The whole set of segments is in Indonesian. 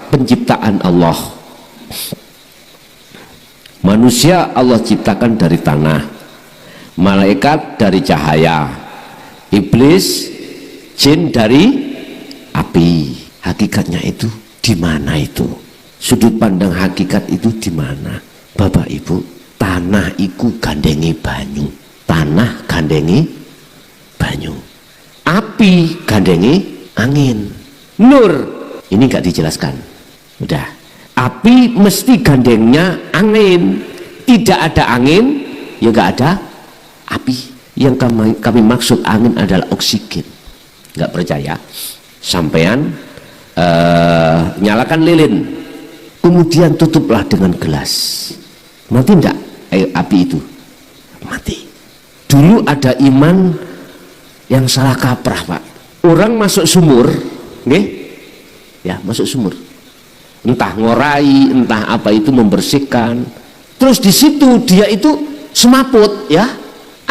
penciptaan Allah. Manusia Allah ciptakan dari tanah, malaikat dari cahaya, iblis, jin dari api. Hakikatnya itu di mana itu? Sudut pandang hakikat itu di mana? Bapak Ibu, tanah iku gandengi banyu, tanah gandengi banyu, api gandengi angin. Nur ini nggak dijelaskan. Udah, api mesti gandengnya angin. Tidak ada angin, ya nggak ada api. Yang kami maksud angin adalah oksigen. Nggak percaya? Sampean nyalakan lilin, kemudian tutuplah dengan gelas. Mati enggak api itu? Mati. Dulu ada iman yang salah kaprah, Pak. Orang masuk sumur, nggih? Ya, masuk sumur. Entah ngorai, entah apa itu, membersihkan. Terus di situ dia itu semaput, ya.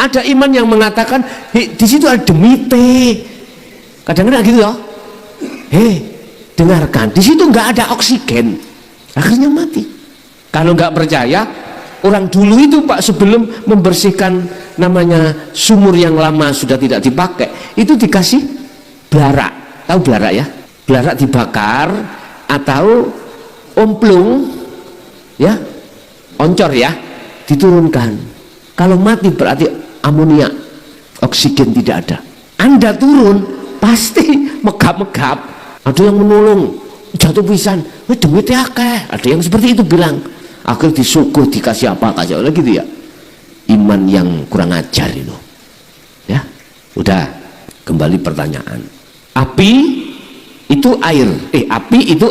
Ada iman yang mengatakan, di situ ada demite. Kadang-kadang gitu ya. Dengarkan, di situ nggak ada oksigen. Akhirnya mati. Kalau nggak percaya, orang dulu itu Pak, sebelum membersihkan namanya sumur yang lama sudah tidak dipakai, itu dikasih blarak. Tahu blarak ya? Blarak dibakar atau omplung, ya, oncor ya, diturunkan. Kalau mati berarti amonia, oksigen tidak ada. Anda turun pasti megap-megap. Ada yang menolong, jatuh pisan, duitnya akeh. Ada yang seperti itu bilang. Akhirnya disuguh, dikasih apa, kasih apa gitu ya. Iman yang kurang ajar itu. Ya, udah, kembali pertanyaan. Api itu air, api itu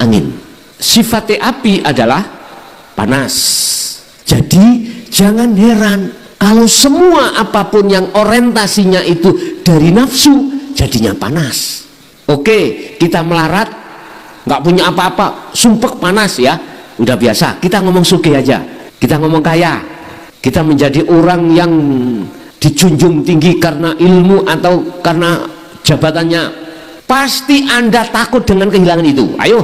angin. Sifatnya api adalah panas. Jadi jangan heran kalau semua apapun yang orientasinya itu dari nafsu, jadinya panas. Oke, kita melarat, nggak punya apa-apa, sumpek panas ya, udah biasa. Kita ngomong sugih aja, kita ngomong kaya, kita menjadi orang yang dijunjung tinggi karena ilmu atau karena jabatannya. Pasti Anda takut dengan kehilangan itu. Ayo,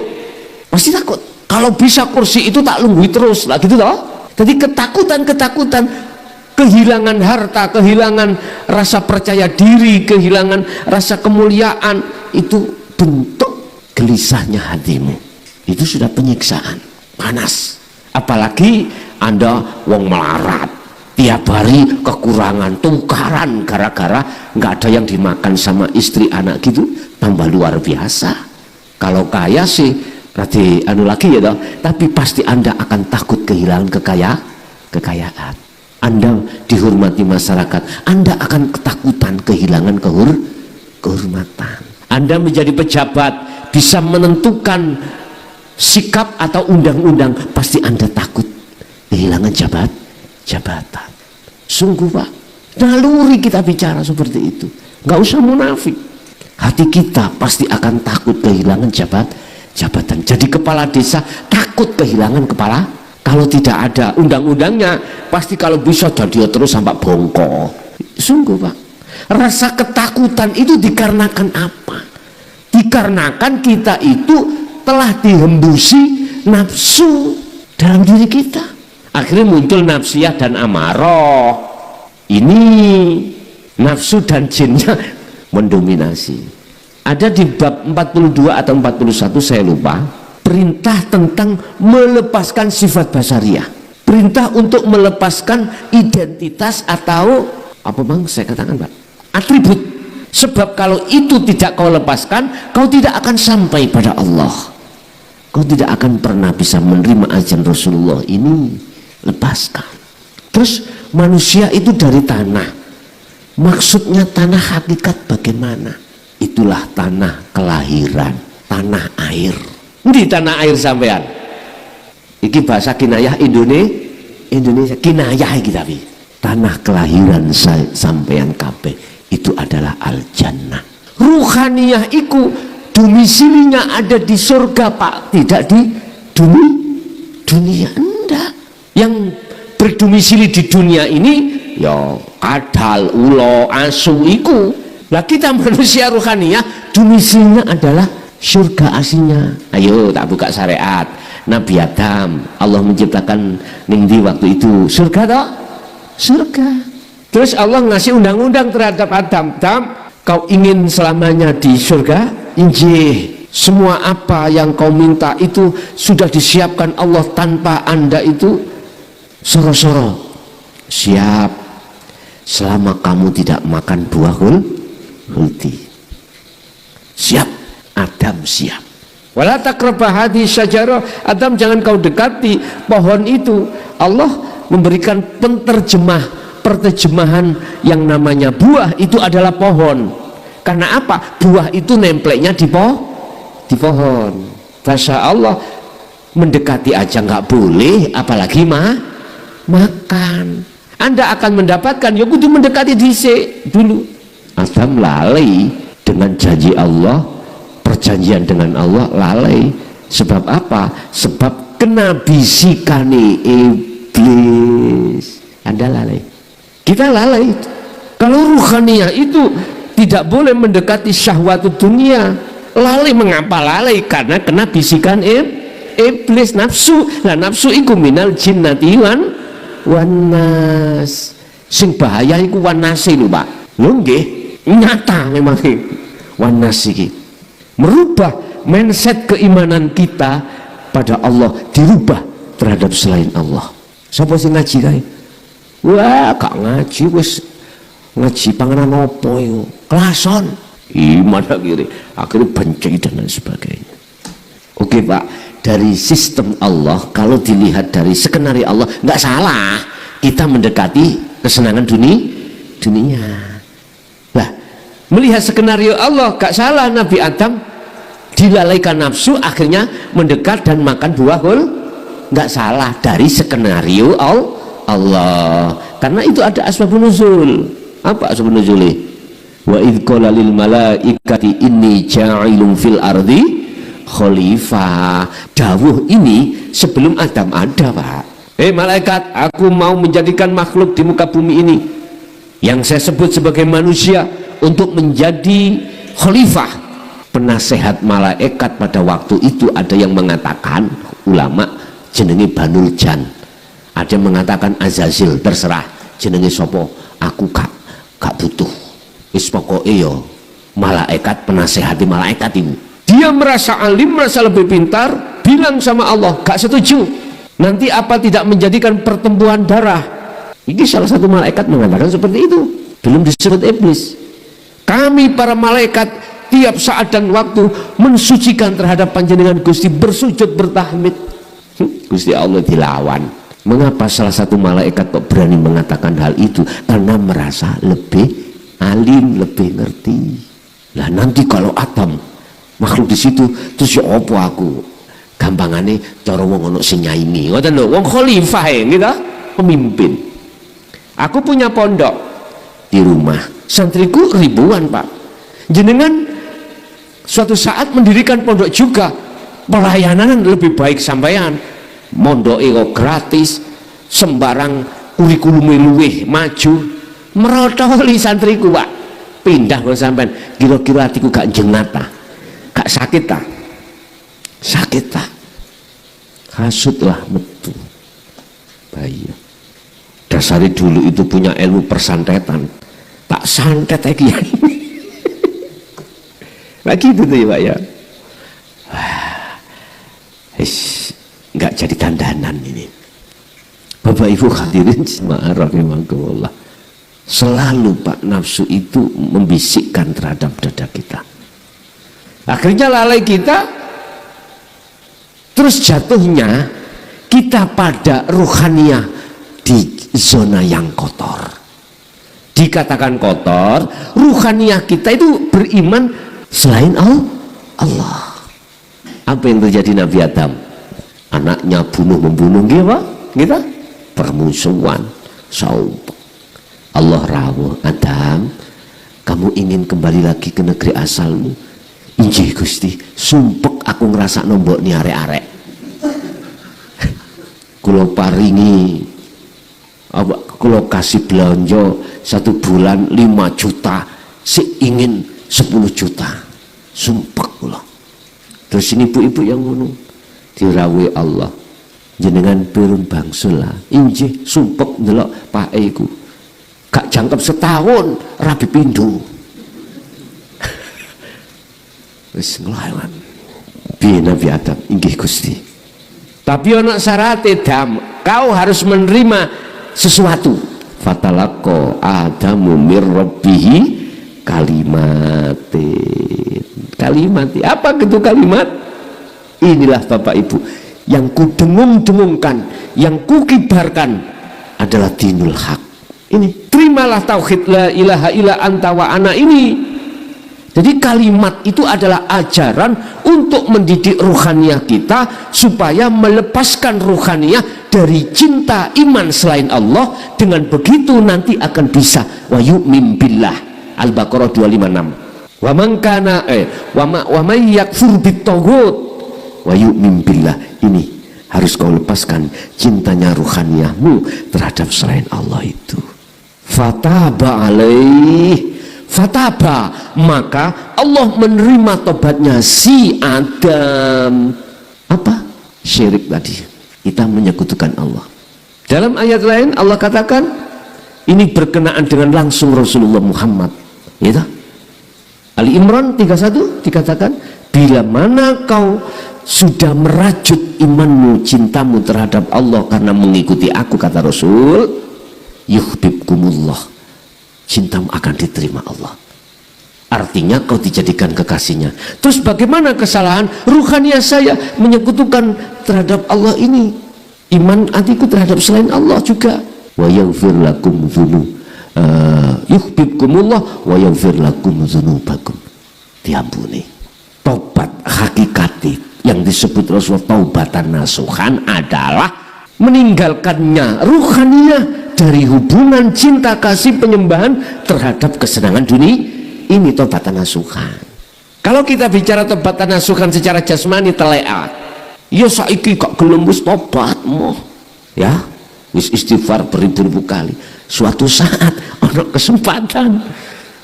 pasti takut. Kalau bisa kursi itu tak lunggui terus, lah gitu toh. Jadi ketakutan, kehilangan harta, kehilangan rasa percaya diri, kehilangan rasa kemuliaan, itu bentuk gelisahnya hatimu. Itu sudah penyiksaan, panas. Apalagi Anda wong melarat, tiap hari kekurangan, tukaran gara-gara nggak ada yang dimakan sama istri anak gitu, tambah luar biasa. Kalau kaya sih berarti lagi ya toh, tapi pasti Anda akan takut kehilangan kekayaan. Anda dihormati masyarakat, Anda akan ketakutan kehilangan kehormatan. Anda menjadi pejabat, bisa menentukan sikap atau undang-undang, pasti Anda takut kehilangan jabatan. Sungguh Pak, naluri kita bicara seperti itu, nggak usah munafik. Hati kita pasti akan takut kehilangan jabatan. Jadi kepala desa takut kehilangan kepala. Kalau tidak ada undang-undangnya, pasti kalau bisa jadi terus sampai bongkok. Sungguh Pak, rasa ketakutan itu dikarenakan apa? Dikarenakan kita itu telah dihembusi nafsu dalam diri kita. Akhirnya muncul nafsiyah dan amarah. Ini nafsu dan jinnya mendominasi. Ada di bab 42 atau 41 saya lupa, perintah tentang melepaskan sifat basariah, perintah untuk melepaskan identitas atau apa bang saya katakan Pak, atribut. Sebab kalau itu tidak kau lepaskan, kau tidak akan sampai pada Allah, kau tidak akan pernah bisa menerima ajaran Rasulullah ini. Lepaskan. Terus manusia itu dari tanah, maksudnya tanah hakikat bagaimana? Itulah tanah kelahiran, tanah air. Di tanah air sampean iki bahasa kinayah Indonesia kinayah iki, tapi tanah kelahiran sampean kabeh itu adalah al-jannah. Ruhaniyah iku domisilinya ada di surga Pak, tidak di dunia. Enggak. Yang berdomisili di dunia ini ya kadal, ulo, asu iku. Lah kita manusia ruhaniyah domisilinya adalah Surga aslinya. Ayo tak buka syariat. Nabi Adam, Allah menciptakan ningdi waktu itu. Surga toh? Surga. Terus Allah ngasih undang-undang terhadap Adam. Adam, kau ingin selamanya di surga? Injih. Semua apa yang kau minta itu sudah disiapkan Allah tanpa Anda itu soro-soro. Siap. Selama kamu tidak makan buah hulti. Siap. Adam siap. Wala taqrabah hadhihi syajarah, Adam jangan kau dekati pohon itu. Allah memberikan perterjemahan yang namanya buah itu adalah pohon. Karena apa? Buah itu nempleknya di pohon. Masya Allah, mendekati aja nggak boleh, apalagi makan. Anda akan mendapatkan, ya kudu mendekati dulu. Adam lalai dengan janji Allah, perjanjian dengan Allah lalai. Sebab apa? Sebab kena bisikane iblis. Anda lalai, kita lalai. Kalau ruhaniyah itu tidak boleh mendekati syahwat dunia. Lalai, mengapa lalai? Karena kena bisikan iblis, nafsu. Lah nafsu iku minal jinnati wanas. Sing bahaya iku wanase lho, Pak. Lho nggih, nyata memang wanas iki. Merubah mindset keimanan kita pada Allah, dirubah terhadap selain Allah. Sapa sing ngaji kae? Wah, gak ngaji wis ngaji panganan opo iku? Klason. Iman akhirnya benci dan lain sebagainya. Oke Pak, dari sistem Allah, kalau dilihat dari skenario Allah, nggak salah kita mendekati kesenangan dunia. Lah, melihat skenario Allah, nggak salah Nabi Adam dilalaikan nafsu, akhirnya mendekat dan makan buah nggak salah dari skenario Allah. Karena itu ada asbabun nuzul. Apa asbabun nuzulnya? Wa idh qala lil malaikati inni ja'ilun fil ardi khalifah. Dawuh ini sebelum Adam ada, Pak. Malaikat, aku mau menjadikan makhluk di muka bumi ini yang saya sebut sebagai manusia untuk menjadi khalifah. Penasehat malaikat pada waktu itu ada yang mengatakan, ulama jenenge Banul Jan, ada yang mengatakan Azazil, terserah jenenge sopo, aku gak butuh. Wis pokoke yo malaikat, penasehati malaikat itu. Dia merasa alim, merasa lebih pintar, bilang sama Allah, gak setuju. Nanti apa tidak menjadikan pertumbuhan darah? Ini salah satu malaikat mengatakan seperti itu. Belum disebut iblis. Kami para malaikat tiap saat dan waktu mensucikan terhadap panjenengan Gusti, bersujud bertahmid. Gusti Allah dilawan. Mengapa salah satu malaikat kok berani mengatakan hal itu? Karena merasa lebih alim, lebih ngerti. Lah nanti kalau Adam makhluk di situ, terus ya apa aku? Gampangane cara wong ono sing nyaingi. Ngoten lho, wong khalifah gitu, pemimpin. Aku punya pondok di rumah. Santriku ribuan, Pak. Jenengan suatu saat mendirikan pondok juga. Pelayanan lebih baik sampean. Mondoke kok gratis, sembarang kurikulum luweh maju. Merotoli santriku, Pak. Pindah kok sampean, kira-kira hatiku gak jenat ta? Gak sakit ta? Sakit ta? Hasutlah metu. Bahaya. Dasari dulu itu punya ilmu persantetan. Tak santet lagi. Nah gitu tuh ya, Pak ya. Gak jadi dandanan ini. Bapak Ibu hadirin rahimahumullah. Selalu Pak nafsu itu membisikkan terhadap dada kita. Akhirnya lalai kita, terus jatuhnya kita pada ruhaniyah di zona yang kotor. Dikatakan kotor, ruhaniyah kita itu beriman selain Allah. Apa yang terjadi Nabi Adam? Anaknya membunuh kita permusuhan, saub. Allah rawuh, Adam, kamu ingin kembali lagi ke negeri asalmu? Injih Gusti, sumpek aku ngerasa nombok ni arek-arek. Kulo paringi, kulo kasih belanja 1 bulan 5 juta, si ingin 10 juta. Sumpek kulo. Terus ini ibu-ibu yang ngono dirawi Allah jenengan pirun bangsul lah injih sumpek ndelok pake iku gak jangkep setahun rabi pindho wis nglawan piye Nabi Adam inggih Gusti tapi ana syarate dam kau harus menerima sesuatu fatalaqqa Adamu mir rabbihi kalimati apa itu kalimat inilah Bapak Ibu yang ku dengung-dengungkan yang ku kibarkan adalah dinul haq ini terimalah tauhid la ilaha illa anta wa ana ini. Jadi kalimat itu adalah ajaran untuk mendidik ruhaniyah kita supaya melepaskan ruhaniyah dari cinta iman selain Allah. Dengan begitu nanti akan bisa wa yu'min billah Al-Baqarah 256 wa man kana wa may yakfur bitaghut wa yu'min billah. Ini harus kau lepaskan cintanya ruhaniyahmu terhadap selain Allah itu. Fataba alaih fataba maka Allah menerima tobatnya si Adam. Apa? Syirik tadi, kita menyekutukan Allah. Dalam ayat lain Allah katakan ini berkenaan dengan langsung Rasulullah Muhammad ya. Ali Imran 31 dikatakan bila mana kau sudah merajut imanmu cintamu terhadap Allah karena mengikuti aku kata Rasul yuhibbukumullah cintamu akan diterima Allah. Artinya kau dijadikan kekasihnya. Terus bagaimana kesalahan ruhaniyah saya menyekutukan terhadap Allah ini? Iman hatiku terhadap selain Allah juga. Wa yaghfir lakum yuhibbukumullah wa yaghfir lakum dzunubakum. Diampuni. Tobat hakikati yang disebut Rasulullah taubatan nasuhan adalah meninggalkannya ruhaniyah dari hubungan cinta kasih penyembahan terhadap kesenangan dunia. Ini tobatan nasuhan. Kalau kita bicara tobatan nasuhan secara jasmani teleak ya saiki kok gelem wis tobatmu ya wis istighfar beribu-ribu kali suatu saat ono kesempatan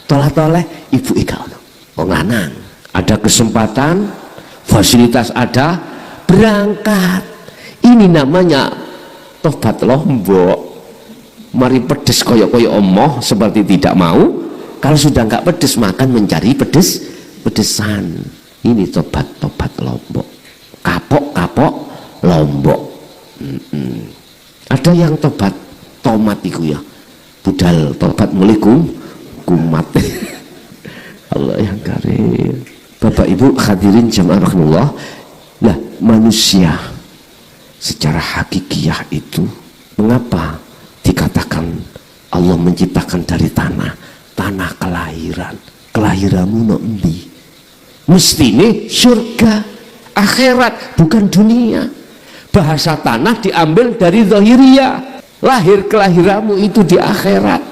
toleh-toleh ibu ika ono wong lanang ada kesempatan fasilitas ada berangkat ini namanya tobat lombok. Mari pedes koyok-koyok omoh seperti tidak mau. Kalau sudah nggak pedes makan mencari pedesan. Ini tobat lombok. Kapok lombok. Ada yang tobat tomat itu ya. Budal tobat mulai kumat. Allah yang karim. Bapak Ibu hadirin jamaah rahimakumullah. Lah manusia secara hakikiyah itu mengapa dikatakan Allah menciptakan dari tanah kelahiranmu no endi mesti ini surga akhirat bukan dunia. Bahasa tanah diambil dari zahiriyah, kelahiranmu itu di akhirat.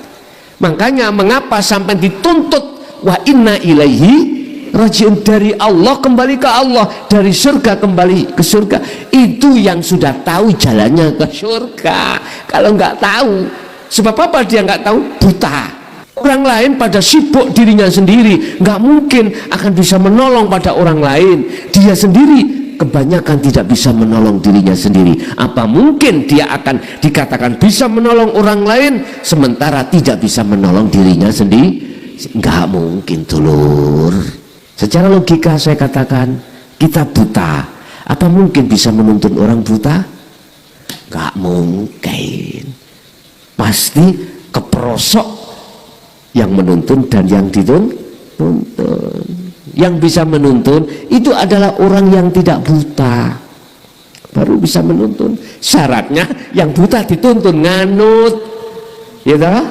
Makanya mengapa sampai dituntut wa inna ilaihi rajiun, dari Allah kembali ke Allah, dari surga kembali ke surga. Itu yang sudah tahu jalannya ke surga. Kalau nggak tahu, sebab apa dia nggak tahu? Buta. Orang lain pada sibuk dirinya sendiri, nggak mungkin akan bisa menolong pada orang lain. Dia sendiri kebanyakan tidak bisa menolong dirinya sendiri. Apa mungkin dia akan dikatakan bisa menolong orang lain sementara tidak bisa menolong dirinya sendiri? Nggak mungkin, dulur. Secara logika saya katakan kita buta, apa mungkin bisa menuntun orang buta? Nggak mungkin. Pasti keperosok yang menuntun dan yang dituntun. Yang bisa menuntun itu adalah orang yang tidak buta, baru bisa menuntun. Syaratnya yang buta dituntun nganut, ya tak?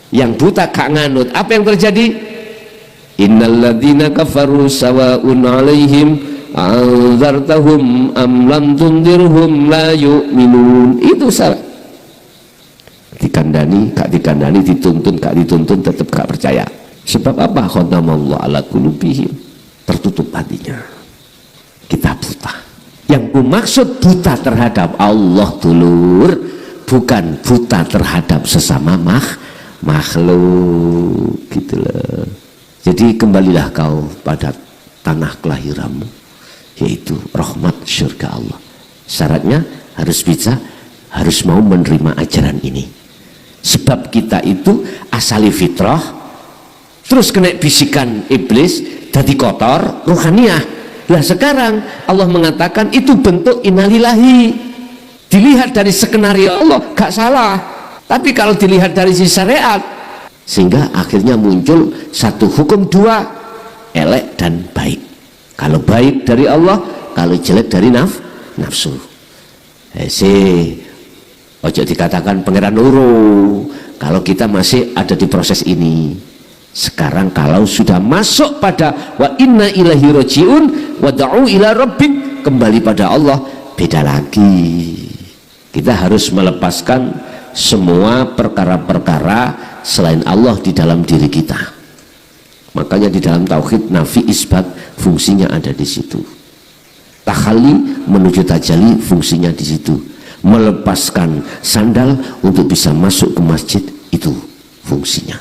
Yang buta gak nganut, apa yang terjadi? Innalladzina kafaru sawa'un 'alaihim anzartahum am lam tundirhum la yu'minun. Itu salah. Dikandani, gak dikandani, dituntun, gak dituntun, tetap gak percaya. Sebab apa? Khatamallahu ala qulubihim, tertutup hatinya. Kita buta. Yang kumaksud buta terhadap Allah, dulur, bukan buta terhadap sesama makhluk, gitu loh. Jadi kembalilah kau pada tanah kelahiranmu. yaitu rahmat surga Allah. Syaratnya harus bisa, harus mau menerima ajaran ini. Sebab kita itu asali fitrah, terus kena bisikan iblis, jadi kotor ruhaniyah. Nah sekarang Allah mengatakan itu bentuk innalillahi. Dilihat dari skenario Allah gak salah, tapi kalau dilihat dari sisi syariat, sehingga akhirnya muncul satu hukum dua, elek dan baik. Kalau baik dari Allah, kalau jelek dari nafsu. Ojo dikatakan pangeran nuru kalau kita masih ada di proses ini. Sekarang kalau sudah masuk pada wa inna ilaihi rajiun wa da'u ila rabbik, kembali pada Allah, beda lagi. Kita harus melepaskan semua perkara-perkara selain Allah di dalam diri kita. Makanya di dalam tauhid nafi isbat fungsinya ada di situ. Tahalli menuju tajalli fungsinya di situ. Melepaskan sandal untuk bisa masuk ke masjid itu fungsinya.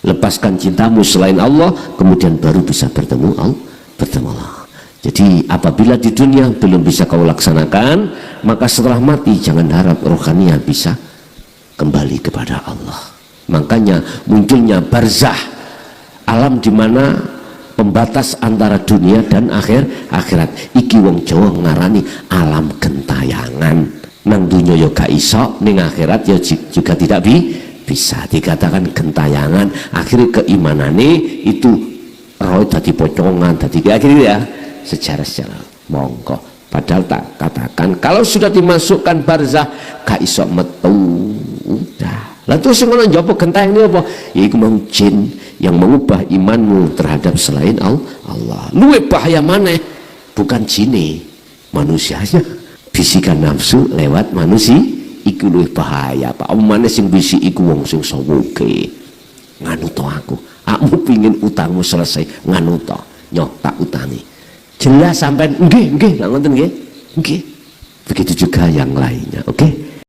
Lepaskan cintamu selain Allah, kemudian baru bisa bertemu Allah. Jadi apabila di dunia belum bisa kau laksanakan, maka setelah mati jangan harap rohaninya bisa kembali kepada Allah. Makanya munculnya barzah, alam di mana pembatas antara dunia dan akhirat. Iki wong Jawa ngarani alam gentayangan. Nang dunia yo gak iso, ning akhirat yo juga tidak bisa. Dikatakan gentayangan, akhirnya keimanane itu roh dadi pocongan, dadi akhirnya ya sejarah monggo. Padahal tak katakan kalau sudah dimasukkan barzah gak iso metu. Udah. Lah terus ngono njopo gentayang ini apa? Yaiku mau jin yang mengubah imanmu terhadap selain Allah. Luwe bahaya mana? Bukan jin, manusianya. Bisikan nafsu lewat manusia iku luwe bahaya. Pak omane sing bisi iku wong sing sawoke. Nganu to aku. Akmu pingin utangmu selesai, nganu to. Nyoh tak utangi. Jelas sampai nggih, nggih, ngoten nggih. Nggih. Begitu juga yang lainnya, oke?